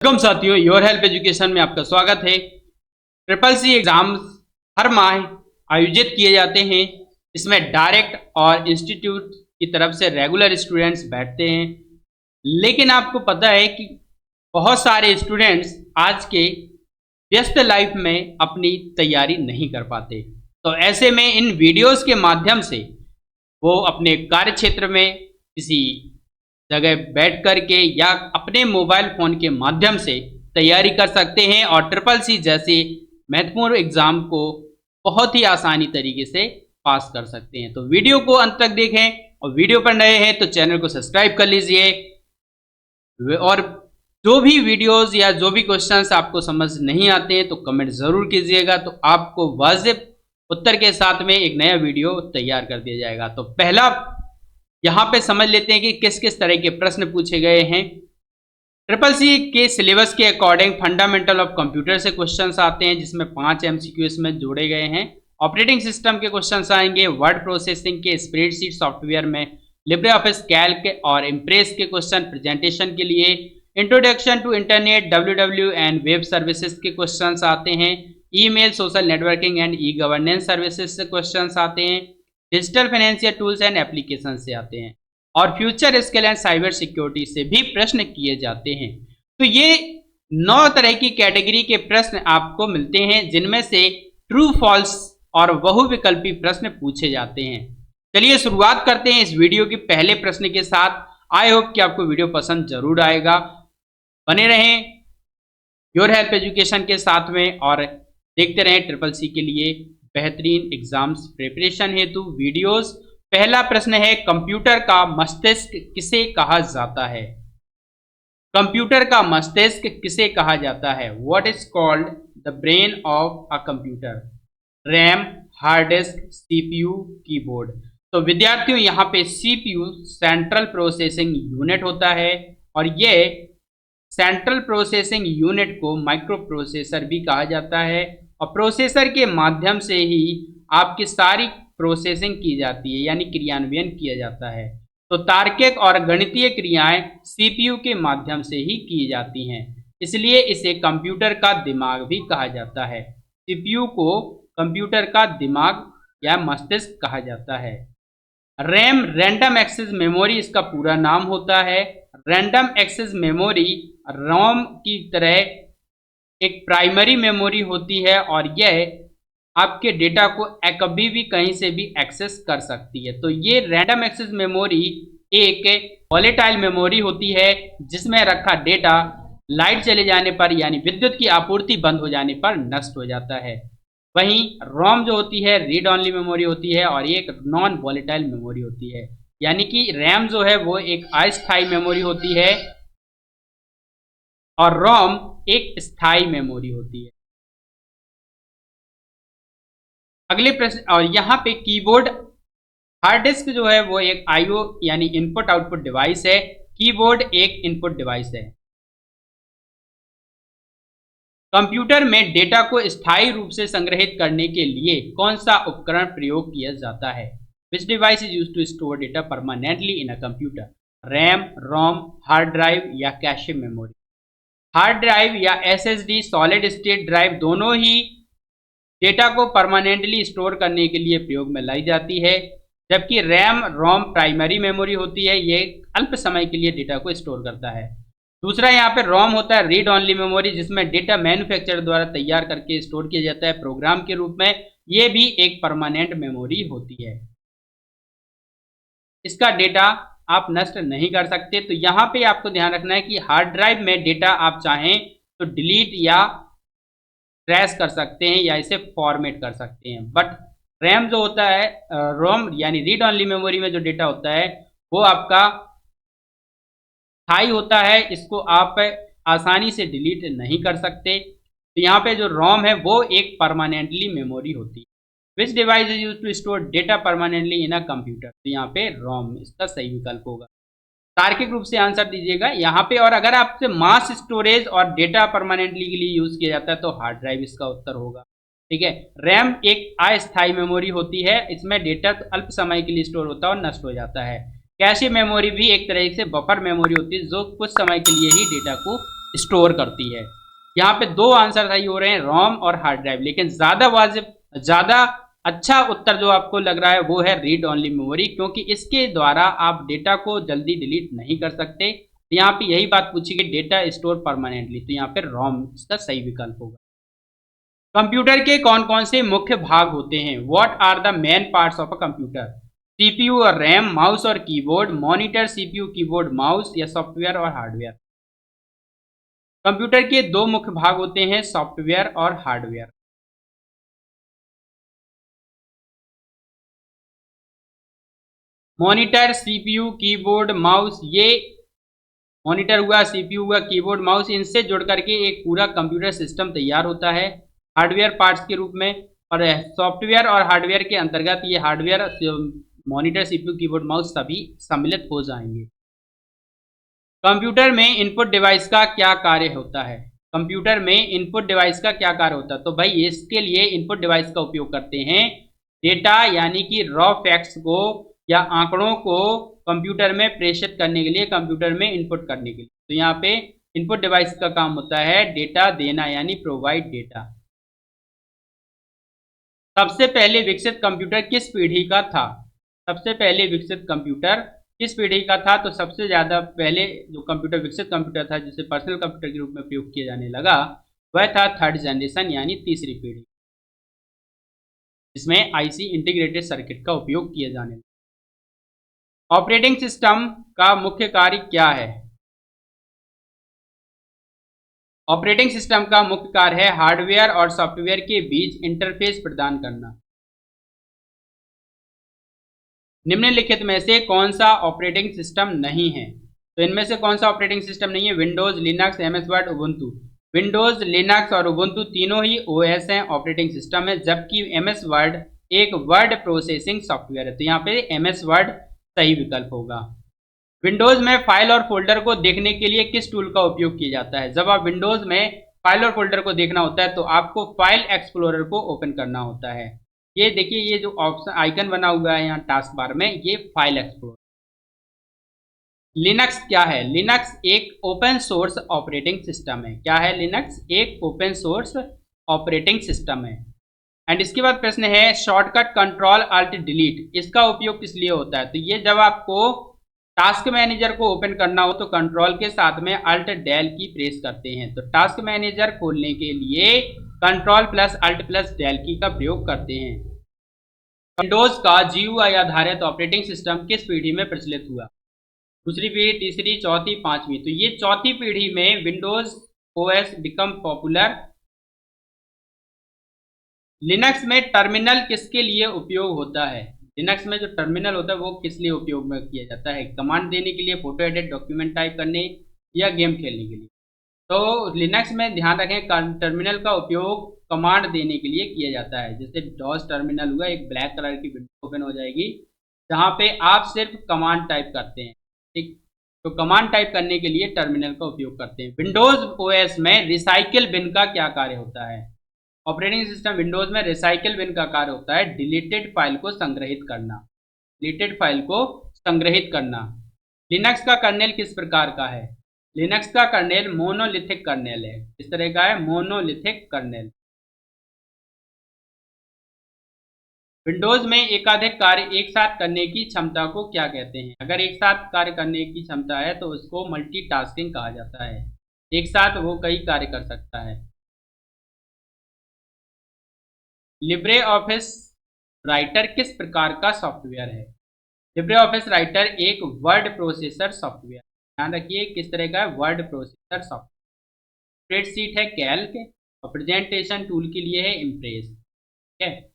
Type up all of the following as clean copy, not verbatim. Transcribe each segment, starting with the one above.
Welcome साथियों, your help education में आपका स्वागत है। ट्रिपल सी एग्जाम्स हर माह आयोजित किए जाते हैं। इसमें डायरेक्ट और इंस्टीट्यूट की तरफ से रेगुलर स्टूडेंट्स बैठते हैं, लेकिन आपको पता है कि बहुत सारे स्टूडेंट्स आज के व्यस्त लाइफ में अपनी तैयारी नहीं कर पाते। तो ऐसे में इन वीडियोस के माध्यम से वो अपने कार्य क्षेत्र में किसी जगह बैठ कर के या अपने मोबाइल फ़ोन के माध्यम से तैयारी कर सकते हैं और ट्रिपल सी जैसे महत्वपूर्ण एग्ज़ाम को बहुत ही आसानी तरीके से पास कर सकते हैं। तो वीडियो को अंत तक देखें और वीडियो पर नए हैं तो चैनल को सब्सक्राइब कर लीजिए। और जो भी वीडियोस या जो भी क्वेश्चंस आपको समझ नहीं आते हैं तो कमेंट ज़रूर कीजिएगा, तो आपको वाजिब उत्तर के साथ में एक नया वीडियो तैयार कर दिया जाएगा। तो पहला यहाँ पे समझ लेते हैं कि किस किस तरह के प्रश्न पूछे गए हैं। ट्रिपल सी के सिलेबस के अकॉर्डिंग फंडामेंटल ऑफ कंप्यूटर से क्वेश्चंस आते हैं, जिसमें 5 MCQ इसमें जोड़े गए हैं। ऑपरेटिंग सिस्टम के क्वेश्चंस आएंगे, वर्ड प्रोसेसिंग के, स्प्रेडशीट सॉफ्टवेयर में, लिब्रे ऑफिस कैल्क और इम्प्रेस के क्वेश्चन प्रेजेंटेशन के लिए, introduction to internet, WWW and web services के क्वेश्चंस आते हैं, email, social networking and e governance services से क्वेश्चंस आते हैं, digital financial tools and application से आते हैं, और future skill and cyber security से भी प्रश्न किए जाते हैं। तो ये 9 तरह की कैटेगरी के प्रश्न आपको मिलते हैं, जिनमें से ट्रू फॉल्स और बहुविकल्पी प्रश्न पूछे जाते हैं। चलिए शुरुआत करते हैं इस वीडियो के पहले प्रश्न के साथ। आई होप कि आपको वीडियो पसंद जरूर आएगा। बने रहें योर हेल्प एजुकेशन के साथ में और देखते रहें ट्रिपल सी के लिए बेहतरीन एग्जाम्स प्रिपरेशन हेतु वीडियोस। पहला प्रश्न है, कंप्यूटर का मस्तिष्क किसे कहा जाता है? कंप्यूटर का मस्तिष्क किसे कहा जाता है? What is called the brain of a computer? RAM, hard disk, CPU, keyboard. तो विद्यार्थियों यहाँ पे CPU सेंट्रल प्रोसेसिंग यूनिट होता है, और ये सेंट्रल प्रोसेसिंग यूनिट को माइक्रो प्रोसेसर भी कहा जाता है, और प्रोसेसर के माध्यम से ही आपकी सारी प्रोसेसिंग की जाती है, यानी क्रियान्वयन किया जाता है। तो तार्किक और गणितीय क्रियाएं CPU के माध्यम से ही की जाती हैं, इसलिए इसे कंप्यूटर का दिमाग भी कहा जाता है। CPU को कंप्यूटर का दिमाग या मस्तिष्क कहा जाता है। रैम, रैंडम एक्सेस मेमोरी इसका पूरा नाम होता है। रैंडम एक्सेस मेमोरी रोम की तरह एक प्राइमरी मेमोरी होती है, और यह आपके डेटा को कभी भी कहीं से भी एक्सेस कर सकती है। तो ये रैंडम एक्सेस मेमोरी एक वॉलेटाइल मेमोरी होती है, जिसमें रखा डेटा लाइट चले जाने पर यानी विद्युत की आपूर्ति बंद हो जाने पर नष्ट हो जाता है। वहीं रोम जो होती है रीड ऑनली मेमोरी होती है, और ये एक नॉन वॉलेटाइल मेमोरी होती है, यानी कि रैम जो है वो एक अस्थायी मेमोरी होती है और रोम एक स्थायी मेमोरी होती है। अगले प्रश्न, और यहाँ पे कीबोर्ड, हार्ड डिस्क जो है वो एक IO यानी इनपुट आउटपुट डिवाइस है। कीबोर्ड एक इनपुट डिवाइस है। कंप्यूटर में डेटा को स्थायी रूप से संग्रहित करने के लिए कौन सा उपकरण प्रयोग किया जाता है? Which device is used to store data permanently in a computer? RAM, ROM, hard drive या कैशे मेमोरी? हार्ड ड्राइव या SSD सॉलिड स्टेट ड्राइव दोनों ही डेटा को परमानेंटली स्टोर करने के लिए प्रयोग में लाई जाती है, जबकि रैम, रोम प्राइमरी मेमोरी होती है, ये अल्प समय के लिए डेटा को स्टोर करता है। दूसरा यहाँ पे रोम होता है रीड ऑनली मेमोरी, जिसमें डेटा मैन्युफैक्चरर द्वारा तैयार करके स्टोर किया जाता है प्रोग्राम के रूप में। ये भी एक परमानेंट मेमोरी होती है, इसका डेटा आप नष्ट नहीं कर सकते। तो यहाँ पे आपको ध्यान रखना है कि हार्ड ड्राइव में डेटा आप चाहें तो डिलीट या ट्रैश कर सकते हैं या इसे फॉर्मेट कर सकते हैं, बट रैम जो होता है, रोम यानी रीड ऑनली मेमोरी में जो डेटा होता है वो आपका स्थायी होता है, इसको आप आसानी से डिलीट नहीं कर सकते। तो यहाँ पे जो रोम है वो एक परमानेंटली मेमोरी होती है। Which device is used to store data permanently in a computer? तो यहाँ पे रोम इसका सही विकल्प होगा। तार्किक रूप से आंसर दीजिएगा यहाँ पे। और अगर आपसे मास स्टोरेज और डेटा परमानेंटली के लिए यूज किया जाता है तो हार्ड ड्राइव इसका उत्तर होगा। ठीक है, रैम एक अस्थायी मेमोरी होती है, इसमें डेटा अल्प समय के लिए स्टोर होता है और नष्ट हो जाता है। कैशे मेमोरी भी एक तरह से बफर मेमोरी होती है, जो कुछ समय के लिए ही डेटा को स्टोर करती है। यहाँ पे दो आंसर सही हो रहे हैं, रोम और हार्ड ड्राइव, लेकिन ज़्यादा अच्छा उत्तर जो आपको लग रहा है वो है रीड ओनली मेमोरी, क्योंकि इसके द्वारा आप डेटा को जल्दी डिलीट नहीं कर सकते। तो यहाँ पे यही बात पूछी कि डेटा स्टोर परमानेंटली, तो यहाँ पे रोम इसका सही विकल्प होगा। कंप्यूटर के कौन कौन से मुख्य भाग होते हैं? What are the main parts of a computer? CPU और रैम, माउस और keyboard, monitor, CPU, keyboard, mouse, या सॉफ्टवेयर और हार्डवेयर? कंप्यूटर के दो मुख्य भाग होते हैं, सॉफ्टवेयर और hardware. Monitor, CPU, keyboard, mouse, ये मॉनिटर हुआ, सीपीयू हुआ, कीबोर्ड, माउस, इनसे जुड़ करके एक पूरा कंप्यूटर सिस्टम तैयार होता है हार्डवेयर पार्ट्स के रूप में। और सॉफ्टवेयर और हार्डवेयर के अंतर्गत ये hardware, monitor, CPU, keyboard, mouse सभी सम्मिलित हो जाएंगे। कंप्यूटर में इनपुट डिवाइस का क्या कार्य होता है? कंप्यूटर में इनपुट डिवाइस का क्या कार्य होता है? तो भाई इसके लिए इनपुट डिवाइस का उपयोग करते हैं डेटा यानी कि रॉ फैक्ट्स को या आंकड़ों को कंप्यूटर में प्रेषित करने के लिए, कंप्यूटर में इनपुट करने के लिए। तो यहाँ पे इनपुट डिवाइस का काम होता है डेटा देना यानी प्रोवाइड डेटा। सबसे पहले विकसित कंप्यूटर किस पीढ़ी का था? सबसे पहले विकसित कंप्यूटर किस पीढ़ी का था? तो सबसे ज़्यादा पहले जो कंप्यूटर विकसित कंप्यूटर था जिसे पर्सनल कंप्यूटर के रूप में प्रयोग किया जाने लगा, वह था थर्ड जनरेशन यानी तीसरी पीढ़ी, जिसमें आईसी इंटीग्रेटेड सर्किट का उपयोग किया जाने लगा। ऑपरेटिंग सिस्टम का मुख्य कार्य क्या है? ऑपरेटिंग सिस्टम का मुख्य कार्य है हार्डवेयर और सॉफ्टवेयर के बीच इंटरफेस प्रदान करना। निम्नलिखित में से कौन सा ऑपरेटिंग सिस्टम नहीं है? तो इनमें से कौन सा ऑपरेटिंग सिस्टम नहीं है? Windows, Linux, MS word, Ubuntu. Windows, Linux और उबुंटू तीनों ही ओएस हैं, ऑपरेटिंग सिस्टम है, जबकि एमएस वर्ड एक वर्ड प्रोसेसिंग सॉफ्टवेयर है। तो यहाँ पे एमएस वर्ड सही विकल्प होगा। विंडोज में फाइल और फोल्डर को देखने के लिए किस टूल का उपयोग किया जाता है? जब आप विंडोज में फाइल और फोल्डर को देखना होता है तो आपको फाइल एक्सप्लोरर को ओपन करना होता है। ये देखिए, ये जो ऑप्शन आइकन बना हुआ है यहाँ टास्क बार में, ये फाइल एक्सप्लोरर। लिनक्स क्या है? लिनक्स एक ओपन सोर्स ऑपरेटिंग सिस्टम है। क्या है लिनक्स? एक ओपन सोर्स ऑपरेटिंग सिस्टम है। एंड इसके बाद प्रश्न है शॉर्टकट कंट्रोल अल्ट डिलीट, इसका उपयोग किस लिए होता है? तो ये जब आपको टास्क मैनेजर को ओपन करना हो तो कंट्रोल के साथ में अल्ट डेल की प्रेस करते हैं। तो टास्क मैनेजर खोलने के लिए control plus alt plus del key का प्रयोग करते हैं। विंडोज का GUI आधारित ऑपरेटिंग सिस्टम किस पीढ़ी में प्रचलित हुआ? दूसरी पीढ़ी, तीसरी, चौथी, पांचवी? तो ये चौथी पीढ़ी में Windows OS become popular. Linux में टर्मिनल किसके लिए उपयोग होता है? लिनक्स में जो टर्मिनल होता है वो किस लिए उपयोग में किया जाता है? कमांड देने के लिए, फोटो एडिट, डॉक्यूमेंट टाइप करने, या गेम खेलने के लिए? तो लिनक्स में ध्यान रखें टर्मिनल का उपयोग कमांड देने के लिए किया जाता है। जैसे डॉस टर्मिनल हुआ, एक ब्लैक कलर की विंडो ओपन हो जाएगी जहाँ पे आप सिर्फ कमांड टाइप करते हैं, ठीक। तो कमांड टाइप करने के लिए टर्मिनल का उपयोग करते हैं। विंडोज ओएस में रिसाइकिल बिन का क्या कार्य होता है? ऑपरेटिंग सिस्टम विंडोज में रिसाइकिल बिन का कार्य होता है डिलीटेड फाइल को संग्रहित करना, डिलीटेड फाइल को संग्रहित करना। लिनक्स का कर्नेल किस प्रकार का है? लिनक्स का कर्नेल मोनोलिथिक कर्नेल है। इस तरह का है, मोनोलिथिक कर्नेल। विंडोज में एकाधिक कार्य एक साथ करने की क्षमता को क्या कहते हैं? अगर एक साथ कार्य करने की क्षमता है तो उसको मल्टीटास्किंग कहा जाता है। एक साथ वो कई कार्य कर सकता है। लिब्रे ऑफिस राइटर किस प्रकार का सॉफ्टवेयर है? लिब्रे ऑफिस राइटर एक वर्ड प्रोसेसर सॉफ्टवेयर। ध्यान रखिए किस तरह का है, वर्ड प्रोसेसर सॉफ्टवेयर। स्प्रेडशीट है कैल्क, और प्रेजेंटेशन टूल के लिए है इम्प्रेस। ठीक है,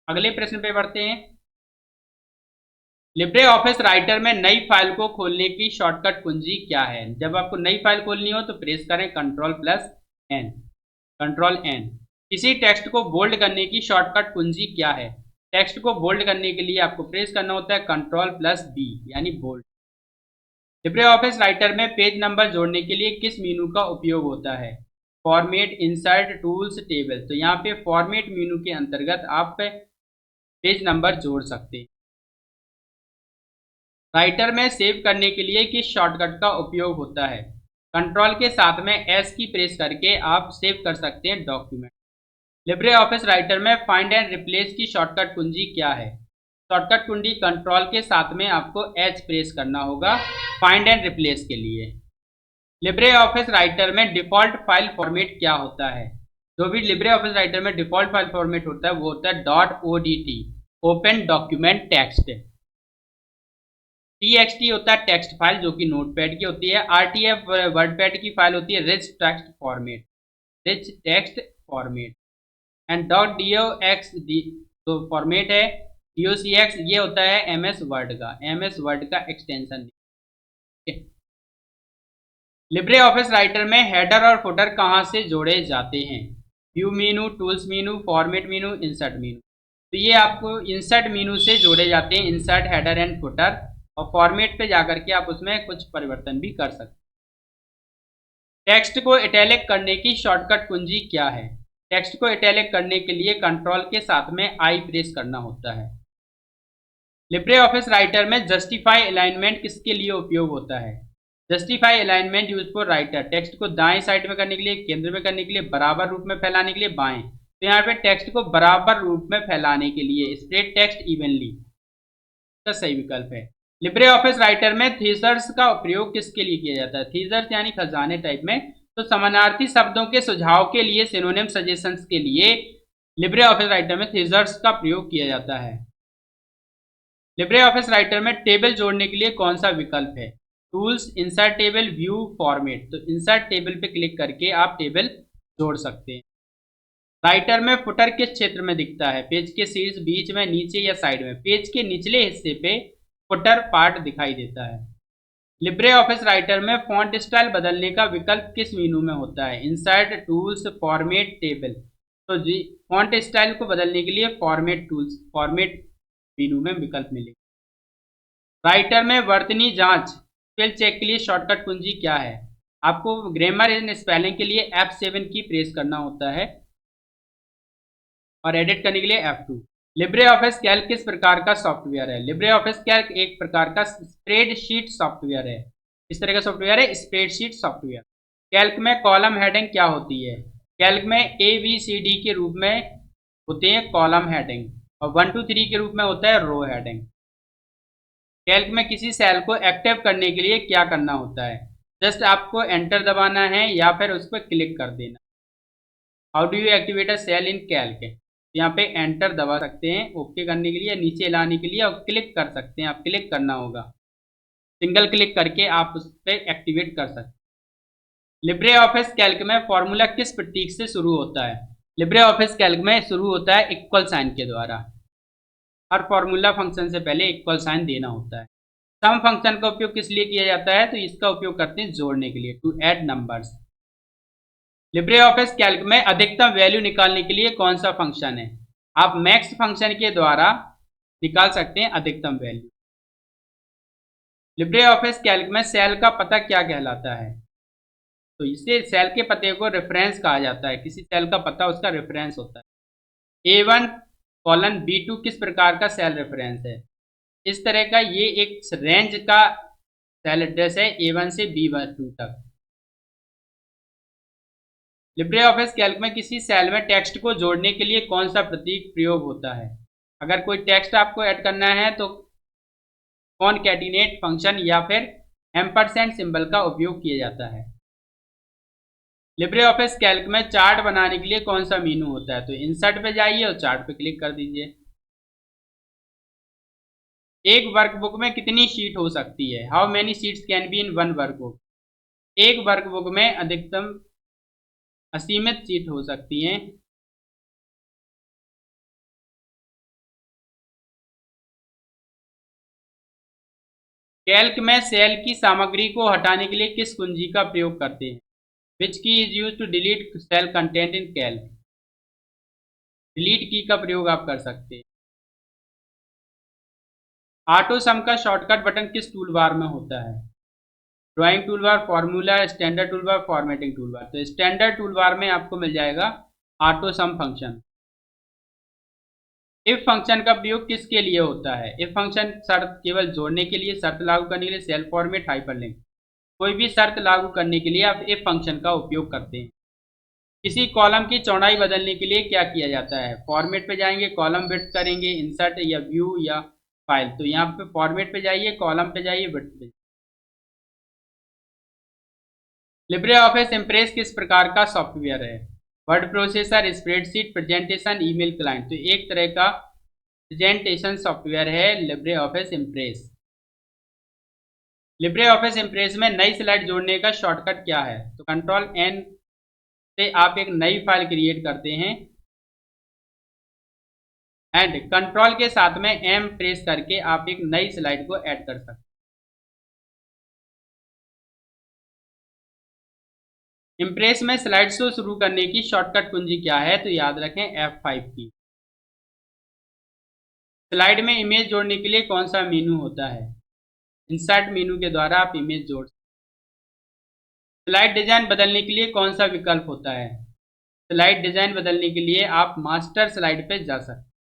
अगले प्रश्न पे बढ़ते हैं। लिब्रे ऑफिस राइटर में नई फाइल को खोलने की शॉर्टकट कुंजी क्या है? जब आपको नई फाइल खोलनी हो तो प्रेस करें control plus N, control N. किसी टेक्स्ट को बोल्ड करने की शॉर्टकट कुंजी क्या है? टेक्स्ट को बोल्ड करने के लिए आपको प्रेस करना होता है कंट्रोल प्लस बी यानी बोल्ड। लिब्रे ऑफिस राइटर में पेज नंबर जोड़ने के लिए किस मेनू का उपयोग होता है? Format, insert, tools, table. तो यहाँ पे फॉर्मेट मेनू के अंतर्गत आप पेज नंबर जोड़ सकते हैं। राइटर में सेव करने के लिए किस शॉर्टकट का उपयोग होता है? कंट्रोल के साथ में एस की प्रेस करके आप सेव कर सकते हैं डॉक्यूमेंट। लिब्रे ऑफिस राइटर में फाइंड एंड रिप्लेस की शॉर्टकट कुंजी क्या है? शॉर्टकट कुंजी कंट्रोल के साथ में आपको एच प्रेस करना होगा फाइंड एंड रिप्लेस के लिए। लिब्रे ऑफिस राइटर में डिफॉल्ट फाइल फॉर्मेट क्या होता है? जो भी लिब्रे ऑफिस राइटर में डिफॉल्ट फाइल फॉर्मेट होता है वो होता है .odt open document text. txt होता है टेक्स्ट फाइल जो कि नोटपैड की होती है। rtf वर्डपैड की फाइल होती है rich text format. And .docx तो फॉर्मेट है। docx ये होता है एमएस वर्ड का एक्सटेंशन। लिब्रे ऑफिस राइटर में हेडर और फुटर कहाँ से जोड़े जाते हैं? व्यू मेनू, टूल्स मेनू, फॉर्मेट मेनू, इंसर्ट मेनू। तो ये आपको इंसर्ट मेनू से जोड़े जाते हैं, इंसर्ट, हेडर एंड फुटर। और फॉर्मेट पे जाकर के आप उसमें कुछ परिवर्तन भी कर सकते हैं। टेक्स्ट को इटैलिक करने की शॉर्टकट कुंजी क्या है? टेक्स्ट को इटैलिक करने के लिए कंट्रोल के साथ में आई प्रेस करना होता है। लिब्रे ऑफिस राइटर में जस्टिफाई अलाइनमेंट किसके लिए उपयोग होता है? Justify alignment use for writer, text को दाएं साइड में करने के लिए, केंद्र में करने के लिए, बराबर रूप में फैलाने के लिए बाएं। तो यहाँ पे टेक्स्ट को बराबर रूप में फैलाने के लिए स्प्रेड टेक्स्ट इवनली का सही विकल्प है। लिब्रे ऑफिस राइटर में थीसर्स का प्रयोग किसके लिए किया जाता है? थीसर्स यानी खजाने टाइप में। तो समानार्थी शब्दों के सुझाव के लिए, सिनोनिम सजेशंस के लिए लिब्रे ऑफिस राइटर में थीसर्स का प्रयोग किया जाता है। लिब्रे ऑफिस राइटर में टेबल जोड़ने के लिए कौन सा विकल्प है? Tools, insert table, view, format. तो इंसर्ट टेबल पे क्लिक करके आप टेबल जोड़ सकते हैं। राइटर में फुटर किस क्षेत्र में दिखता है? पेज के शीर्ष, बीच में, नीचे या साइड में? पेज के निचले हिस्से पे फुटर पार्ट दिखाई देता है। लिब्रे ऑफिस राइटर में फॉन्ट स्टाइल बदलने का विकल्प किस मेनू में होता है? Insert, tools, format, table. तो जी फॉन्ट स्टाइल को बदलने के लिए फॉर्मेट मेनू में विकल्प मिलेगा। राइटर में वर्तनी जांच स्पेल चेक के लिए शॉर्टकट कुंजी क्या है? आपको ग्रामर एंड स्पेलिंग के लिए F7 की प्रेस करना होता है और एडिट करने के लिए F2। लिब्रे ऑफिस कैल्क किस प्रकार का सॉफ्टवेयर है? लिब्रे ऑफिस कैल्क एक प्रकार का स्प्रेडशीट सॉफ्टवेयर है। इस तरह का सॉफ्टवेयर है स्प्रेडशीट सॉफ्टवेयर। कैल्क में कॉलम हेडिंग क्या होती है? कैल्क में ABCD के रूप में होते हैं कॉलम हेडिंग और 1 2 3 के रूप में होता है रो हेडिंग। कैल्क में किसी सेल को एक्टिव करने के लिए क्या करना होता है? जस्ट आपको एंटर दबाना है या फिर उस पर क्लिक कर देना। How do you activate a cell in Calc? यहाँ पे एंटर दबा सकते हैं ओके करने के लिए, नीचे लाने के लिए, और क्लिक कर सकते हैं। आप क्लिक करना होगा, सिंगल क्लिक करके आप उस पर एक्टिवेट कर सकते हैं। लिब्रे ऑफिस कैल्क में फॉर्मूला किस प्रतीक से शुरू होता है? लिब्रे ऑफिस कैल्क में शुरू होता है इक्वल साइन के द्वारा। हर फॉर्मूला फंक्शन से पहले इक्वल साइन देना होता है। सम फंक्शन का उपयोग किस लिए किया जाता है? तो इसका उपयोग करते हैं जोड़ने के लिए, to add numbers. Libre Office Calc में अधिकतम वैल्यू निकालने के लिए कौन सा फंक्शन है? आप मैक्स फंक्शन के द्वारा निकाल सकते हैं अधिकतम वैल्यू। लिब्रे ऑफिस कैल्क में सेल का पता क्या कहलाता है? तो इसे सेल के पते को रेफरेंस कहा जाता है। किसी सेल का पता उसका रेफरेंस होता है। A1 B2 किस प्रकार का सेल रेफरेंस है? इस तरह का ये एक रेंज का सेल एड्रेस है A1 से B2 तक। लिब्रे ऑफिस कैल्क में किसी सेल में टेक्स्ट को जोड़ने के लिए कौन सा प्रतीक प्रयोग होता है? अगर कोई टेक्स्ट आपको ऐड करना है तो कॉनकैटिनेट फंक्शन या फिर एम्परसेंड सिंबल का उपयोग किया जाता है। लिब्रे ऑफिस कैल्क में चार्ट बनाने के लिए कौन सा मेनू होता है? तो इंसर्ट पे जाइए और चार्ट पे क्लिक कर दीजिए। एक वर्कबुक में कितनी शीट हो सकती है? How many sheets can be in one workbook? एक वर्कबुक में अधिकतम असीमित सीट हो सकती हैं। कैल्क में सेल की सामग्री को हटाने के लिए किस कुंजी का प्रयोग करते हैं? Which key is use to delete cell content in Calc? Delete key का प्रयोग आप कर सकते हैं। ऑटो सम का शॉर्टकट बटन किस टूल बार में होता है? Drawing tool bar, formula, standard tool bar, formatting tool bar. तो स्टैंडर्ड टूल बार में आपको मिल जाएगा auto some function. If function का प्रयोग किसके लिए होता है? इफ फंक्शन शर्त केवल जोड़ने के लिए, शर्त लागू करने के लिए, सेल फॉर्मेट, हाइपरलिंक। कोई भी शर्त लागू करने के लिए आप इफ फंक्शन का उपयोग करते हैं। किसी कॉलम की चौड़ाई बदलने के लिए क्या किया जाता है? फॉर्मेट पे जाएंगे, कॉलम विड्थ करेंगे, इंसर्ट या व्यू या फाइल। तो यहाँ पे फॉर्मेट पे जाइए, कॉलम पे जाइए, विड्थ पे। लिब्रे ऑफिस इम्प्रेस किस प्रकार का सॉफ्टवेयर है? Word processor, spreadsheet, presentation, email client. तो एक तरह का प्रेजेंटेशन सॉफ्टवेयर है Libre office impress. Libre office impress में नई स्लाइड जोड़ने का शॉर्टकट क्या है? तो कंट्रोल एन से आप एक नई फाइल क्रिएट करते हैं एंड कंट्रोल के साथ में एम प्रेस करके आप एक नई स्लाइड को ऐड कर सकते हैं। इम्प्रेस में स्लाइड शो शुरू करने की शॉर्टकट कुंजी क्या है? तो याद रखें F5 की। स्लाइड में इमेज जोड़ने के लिए कौन सा मेनू होता है? इंसर्ट मेनू के द्वारा आप इमेज जोड़ सकते हैं। स्लाइड डिजाइन बदलने के लिए कौन सा विकल्प होता है? स्लाइड डिजाइन बदलने के लिए आप मास्टर स्लाइड पे जा सकते हैं।